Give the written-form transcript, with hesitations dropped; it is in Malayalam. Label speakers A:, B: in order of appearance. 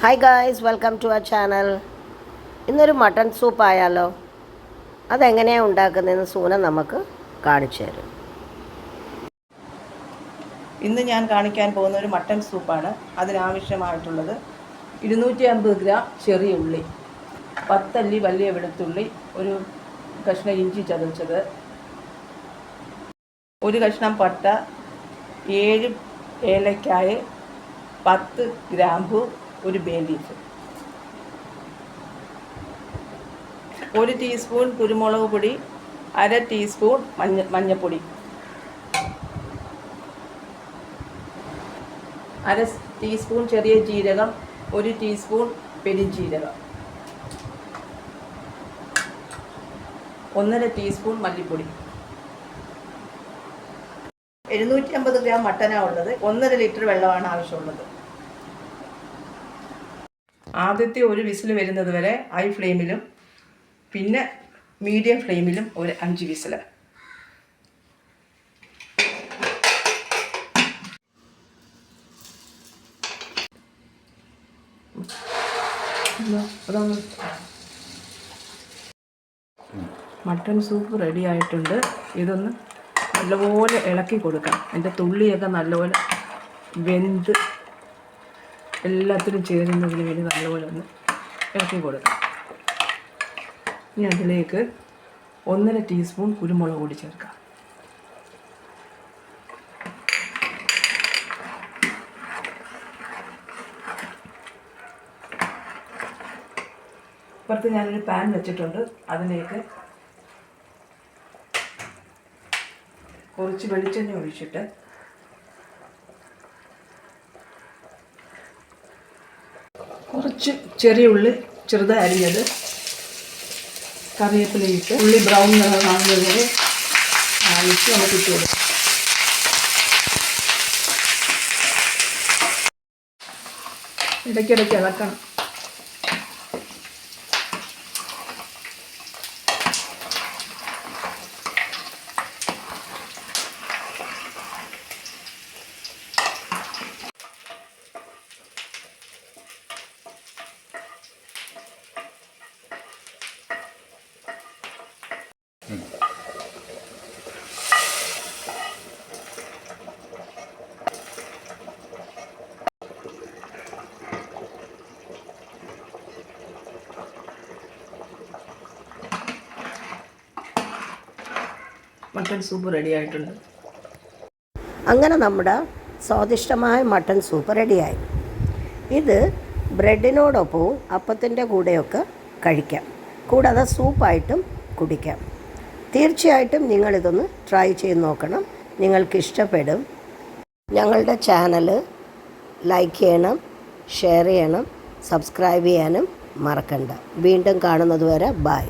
A: Hi guys, welcome to our channel. ഇന്നൊരു മട്ടൺ സൂപ്പ് ആയാലോ? അതെങ്ങനെയാണ് ഉണ്ടാക്കുന്നതെന്ന് സൂന നമുക്ക് കാണിച്ചു തരും.
B: ഇന്ന് ഞാൻ കാണിക്കാൻ പോകുന്ന ഒരു മട്ടൺ സൂപ്പാണ്. അതിനാവശ്യമായിട്ടുള്ളത് 250 ഗ്രാം ചെറിയ ഉള്ളി, 10 അല്ലി വലിയ വെളുത്തുള്ളി, ഒരു കഷ്ണം ഇഞ്ചി ചതച്ചത്, ഒരു കഷ്ണം പട്ട, 7 ഏലക്കായ, 10 ഗ്രാമ്പു, ഒരു ബേ ലീഫ്, 1 ടീസ്പൂൺ കുരുമുളക് പൊടി, 1/2 ടീസ്പൂൺ മഞ്ഞൾപ്പൊടി, 1/2 ടീസ്പൂൺ ചെറിയ ജീരകം, 1 ടീസ്പൂൺ പെരുംജീരകം, 1/2 ടീസ്പൂൺ മല്ലിപ്പൊടി. 750 ഗ്രാം മട്ടനാണ് ഉള്ളത്. 1.5 ലിറ്റർ വെള്ളമാണ് ആവശ്യമുള്ളത്. ആദ്യത്തെ ഒരു വിസിൽ വരുന്നത് വരെ ഹൈ ഫ്ലെയിമിലും പിന്നെ മീഡിയം ഫ്ലെയിമിലും ഒരു 5 വിസിൽ. മട്ടൺ സൂപ്പ് റെഡി ആയിട്ടുണ്ട്. ഇതൊന്ന് നല്ലപോലെ ഇളക്കി കൊടുക്കണം. അതിൻ്റെ തുള്ളിയൊക്കെ നല്ലപോലെ വെന്ത് എല്ലാത്തിനും ചേരുന്നതിന് വേണ്ടി നല്ലപോലെ ഒന്ന് ഇളക്കി കൊടുക്കാം. ഇനി അതിലേക്ക് 1.5 ടീസ്പൂൺ കുരുമുളക് പൊടി ചേർക്കാം. ഇപ്പുറത്ത് ഞാനൊരു പാൻ വെച്ചിട്ടുണ്ട്. അതിലേക്ക് കുറച്ച് വെളിച്ചെണ്ണ ഒഴിച്ചിട്ട് കുറച്ച് ചെറിയ ഉള്ളി ചെറുതായി അരിഞ്ഞത്, കറിവേപ്പിലയിട്ട് ഉള്ളി ബ്രൗൺ നിറം കാണുന്നത് വരെ ആവശ്യം നമുക്ക് ഇട്ട് കൊടുക്കും. ഇടയ്ക്കിടയ്ക്ക് ഇളക്കണം. മട്ടൺ സൂപ്പ് റെഡി ആയിട്ടുണ്ട്.
A: അങ്ങനെ നമ്മുടെ സ്വാദിഷ്ടമായ മട്ടൺ സൂപ്പ് റെഡിയായി. ഇത് ബ്രെഡിനോടൊപ്പവും അപ്പത്തിൻ്റെ കൂടെയൊക്കെ കഴിക്കാം, കൂടാതെ സൂപ്പായിട്ടും കുടിക്കാം. തീർച്ചയായിട്ടും നിങ്ങളിതൊന്ന് ട്രൈ ചെയ്ത് നോക്കണം. നിങ്ങൾക്കിഷ്ടപ്പെടും. ഞങ്ങളുടെ ചാനൽ ലൈക്ക് ചെയ്യണം, ഷെയർ ചെയ്യണം, സബ്സ്ക്രൈബ് ചെയ്യാനും മറക്കണ്ട. വീണ്ടും കാണുന്നത് വരെ ബൈ.